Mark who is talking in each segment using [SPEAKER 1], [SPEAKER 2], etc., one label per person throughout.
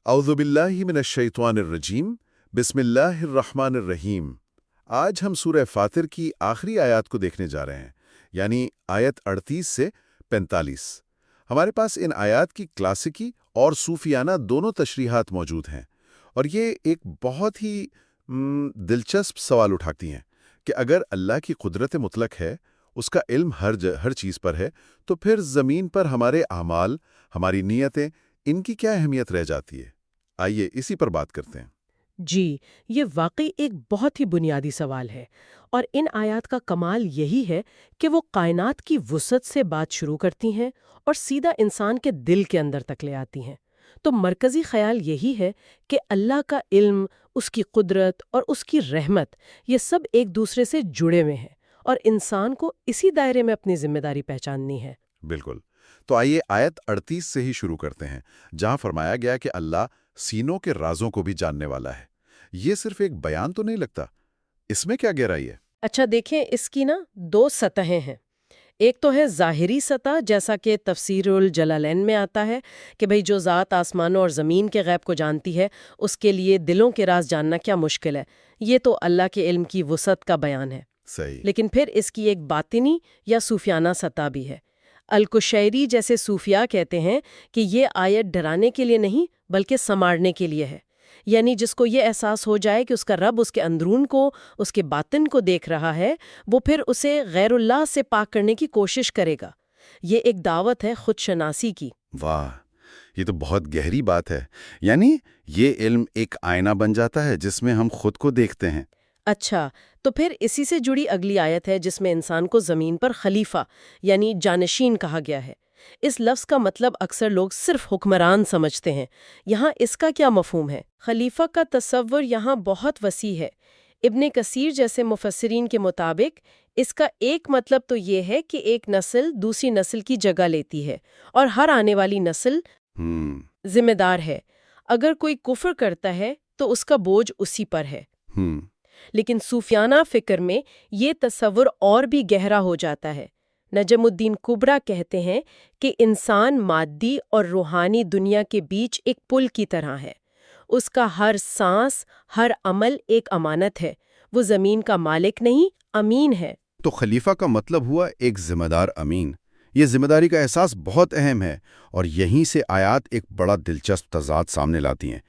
[SPEAKER 1] اعوذ باللہ من الشیطان الرجیم بسم اللہ الرحمن الرحیم۔ آج ہم سورہ فاطر کی آخری آیات کو دیکھنے جا رہے ہیں، یعنی آیت 38 سے 45۔ ہمارے پاس ان آیات کی کلاسیکی اور صوفیانہ دونوں تشریحات موجود ہیں، اور یہ ایک بہت ہی دلچسپ سوال اٹھاتی ہیں کہ اگر اللہ کی قدرت مطلق ہے، اس کا علم ہر چیز پر ہے، تو پھر زمین پر ہمارے اعمال، ہماری نیتیں، ان کی کیا اہمیت رہ جاتی ہے؟ آئیے اسی پر بات کرتے ہیں۔
[SPEAKER 2] جی، یہ واقعی ایک بہت ہی بنیادی سوال ہے، اور ان آیات کا کمال یہی ہے کہ وہ کائنات کی وسعت سے بات شروع کرتی ہیں اور سیدھا انسان کے دل کے اندر تک لے آتی ہیں۔ تو مرکزی خیال یہی ہے کہ اللہ کا علم، اس کی قدرت اور اس کی رحمت، یہ سب ایک دوسرے سے جڑے ہوئے ہیں، اور انسان کو اسی دائرے میں اپنی ذمہ داری پہچاننی ہے۔
[SPEAKER 1] بالکل۔ تو آئیے آیت 38 سے ہی شروع کرتے ہیں، جہاں فرمایا گیا کہ اللہ سینوں کے رازوں کو بھی جاننے والا ہے۔ یہ صرف ایک بیان تو نہیں لگتا، اس میں کیا گہرائی ہے؟
[SPEAKER 2] اچھا دیکھیں، اس کی دو سطحیں ہیں۔ ایک تو ہے ظاہری سطح، جیسا کہ تفسیر الجلالین میں آتا ہے کہ بھئی جو ذات آسمانوں اور زمین کے غیب کو جانتی ہے، اس کے لیے دلوں کے راز جاننا کیا مشکل ہے۔ یہ تو اللہ کے علم کی وسعت کا بیان ہے۔
[SPEAKER 1] صحیح۔
[SPEAKER 2] لیکن پھر اس کی ایک باطنی یا صوفیانہ سطح بھی ہے۔ القشیری جیسے صوفیاء کہتے ہیں کہ یہ آیت ڈرانے کے لیے نہیں بلکہ سنوارنے کے لیے ہے، یعنی جس کو یہ احساس ہو جائے کہ اس کا رب اس کے اندرون کو، اس کے باطن کو دیکھ رہا ہے، وہ پھر اسے غیر اللہ سے پاک کرنے کی کوشش کرے گا۔ یہ ایک دعوت ہے خود شناسی کی۔
[SPEAKER 1] واہ، یہ تو بہت گہری بات ہے۔ یعنی یہ علم ایک آئینہ بن جاتا ہے جس میں ہم خود کو دیکھتے ہیں۔
[SPEAKER 2] اچھا، تو پھر اسی سے جڑی اگلی آیت ہے جس میں انسان کو زمین پر خلیفہ یعنی جانشین کہا گیا ہے۔ اس لفظ کا مطلب اکثر لوگ صرف حکمران سمجھتے ہیں۔ یہاں اس کا کیا مفہوم ہے؟ خلیفہ کا تصور یہاں بہت وسیع ہے۔ ابن کثیر جیسے مفسرین کے مطابق اس کا ایک مطلب تو یہ ہے کہ ایک نسل دوسری نسل کی جگہ لیتی ہے، اور ہر آنے والی نسل ذمہ دار ہے۔ اگر کوئی کفر کرتا ہے تو اس کا بوجھ اسی پر ہے۔ لیکن صوفیانہ فکر میں یہ تصور اور بھی گہرا ہو جاتا ہے۔ نجم الدین کبریٰ کہتے ہیں کہ انسان مادی اور روحانی دنیا کے بیچ ایک پل کی طرح ہے۔ اس کا ہر سانس، ہر عمل ایک امانت ہے۔ وہ زمین کا مالک نہیں، امین ہے۔
[SPEAKER 1] تو خلیفہ کا مطلب ہوا ایک ذمہ دار امین۔ یہ ذمہ داری کا احساس بہت اہم ہے، اور یہیں سے آیات ایک بڑا دلچسپ تضاد سامنے لاتی ہیں۔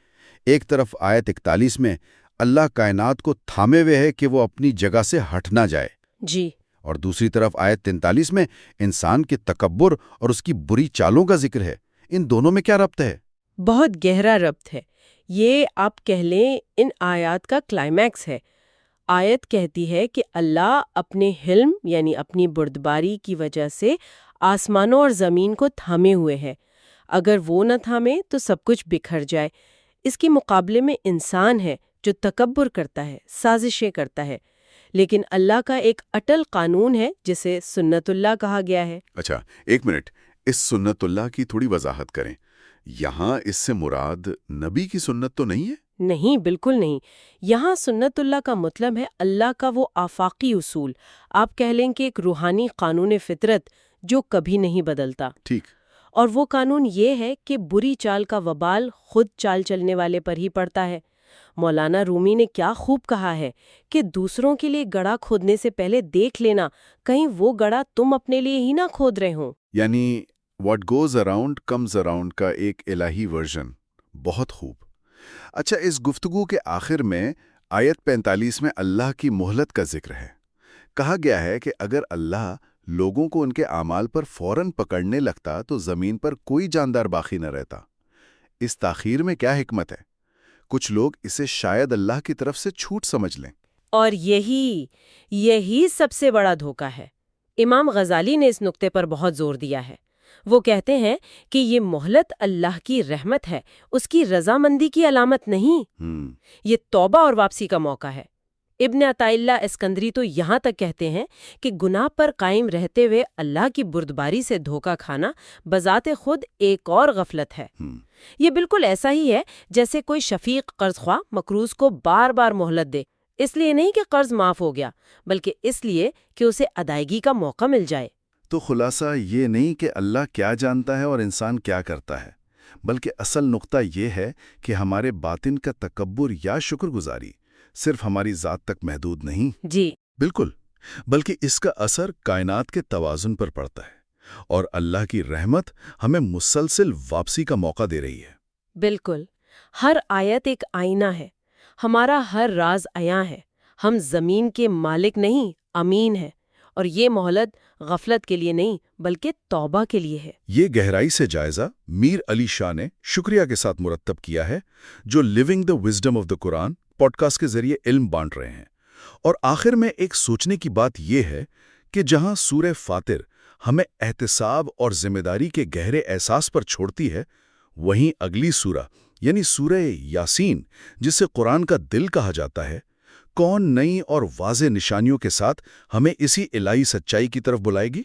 [SPEAKER 1] ایک طرف آیت 41 میں اللہ کائنات کو تھامے ہوئے ہے کہ وہ اپنی جگہ سے ہٹ نہ جائے،
[SPEAKER 2] جی،
[SPEAKER 1] اور دوسری طرف آیت 43 میں انسان کے تکبر اور اس کی بری چالوں کا ذکر ہے۔ ان دونوں میں کیا ربط ہے؟
[SPEAKER 2] بہت گہرا ربط ہے۔ یہ آپ کہہ لیں ان آیات کا کلائمیکس ہے۔ آیت کہتی ہے کہ اللہ اپنے حلم یعنی اپنی بردباری کی وجہ سے آسمانوں اور زمین کو تھامے ہوئے ہے۔ اگر وہ نہ تھامے تو سب کچھ بکھر جائے۔ اس کے مقابلے میں انسان ہے جو تکبر کرتا ہے، سازشیں کرتا ہے۔ لیکن اللہ کا ایک اٹل قانون ہے جسے سنت اللہ کہا گیا ہے۔
[SPEAKER 1] اچھا، ایک منٹ، اس سنت اللہ کی تھوڑی وضاحت کریں۔ یہاں اس سے مراد نبی کی سنت تو نہیں ہے؟
[SPEAKER 2] نہیں، بالکل نہیں۔ یہاں سنت اللہ کا مطلب ہے اللہ کا وہ آفاقی اصول، آپ کہہ لیں کہ ایک روحانی قانون فطرت جو کبھی نہیں بدلتا۔
[SPEAKER 1] ٹھیک۔
[SPEAKER 2] اور وہ قانون یہ ہے کہ بری چال کا وبال خود چال چلنے والے پر ہی پڑتا ہے۔ مولانا رومی نے کیا خوب کہا ہے کہ دوسروں کے لیے گڑھا کھودنے سے پہلے دیکھ لینا کہیں وہ گڑھا تم اپنے لیے ہی نہ کھود رہے ہوں۔
[SPEAKER 1] یعنی what goes around comes around کا ایک الہی ورژن۔ بہت خوب۔ اچھا، اس گفتگو کے آخر میں آیت 45 میں اللہ کی مہلت کا ذکر ہے۔ کہا گیا ہے کہ اگر اللہ لوگوں کو ان کے اعمال پر فوراً پکڑنے لگتا تو زمین پر کوئی جاندار باقی نہ رہتا۔ اس تاخیر میں کیا حکمت ہے؟ کچھ لوگ اسے شاید اللہ کی طرف سے چھوٹ سمجھ لیں۔
[SPEAKER 2] اور یہی سب سے بڑا دھوکہ ہے۔ امام غزالی نے اس نقطے پر بہت زور دیا ہے۔ وہ کہتے ہیں کہ یہ مہلت اللہ کی رحمت ہے، اس کی رضامندی کی علامت نہیں۔ یہ توبہ اور واپسی کا موقع ہے۔ ابن عطا اللہ اسکندری تو یہاں تک کہتے ہیں کہ گناہ پر قائم رہتے ہوئے اللہ کی بردباری سے دھوکہ کھانا بذات خود ایک اور غفلت ہے۔ یہ بالکل ایسا ہی ہے جیسے کوئی شفیق قرض خواہ مقروض کو بار بار مہلت دے، اس لیے نہیں کہ قرض معاف ہو گیا، بلکہ اس لیے کہ اسے ادائیگی کا موقع مل جائے۔
[SPEAKER 1] تو خلاصہ یہ نہیں کہ اللہ کیا جانتا ہے اور انسان کیا کرتا ہے، بلکہ اصل نقطہ یہ ہے کہ ہمارے باطن کا تکبر یا شکر گزاری صرف ہماری ذات تک محدود نہیں،
[SPEAKER 2] جی
[SPEAKER 1] بالکل، بلکہ اس کا اثر کائنات کے توازن پر پڑتا ہے، اور اللہ کی رحمت ہمیں مسلسل واپسی کا موقع دے رہی ہے۔
[SPEAKER 2] بالکل، ہر آیت ایک آئینہ ہے، ہمارا ہر راز عیاں ہے، ہم زمین کے مالک نہیں، امین ہے، اور یہ مہلت غفلت کے لیے نہیں بلکہ توبہ کے لیے ہے۔
[SPEAKER 1] یہ گہرائی سے جائزہ میر علی شاہ نے شکریہ کے ساتھ مرتب کیا ہے، جو living the wisdom of the Quran podcast کے ذریعے علم بانٹ رہے ہیں۔ اور آخر میں ایک سوچنے کی بات یہ ہے کہ جہاں سورہ فاطر ہمیں احتساب اور ذمہ داری کے گہرے احساس پر چھوڑتی ہے، وہیں اگلی سورہ یعنی سورہ یاسین، جسے قرآن کا دل کہا جاتا ہے، کون نئی اور واضح نشانیوں کے ساتھ ہمیں اسی الہی سچائی کی طرف بلائے گی؟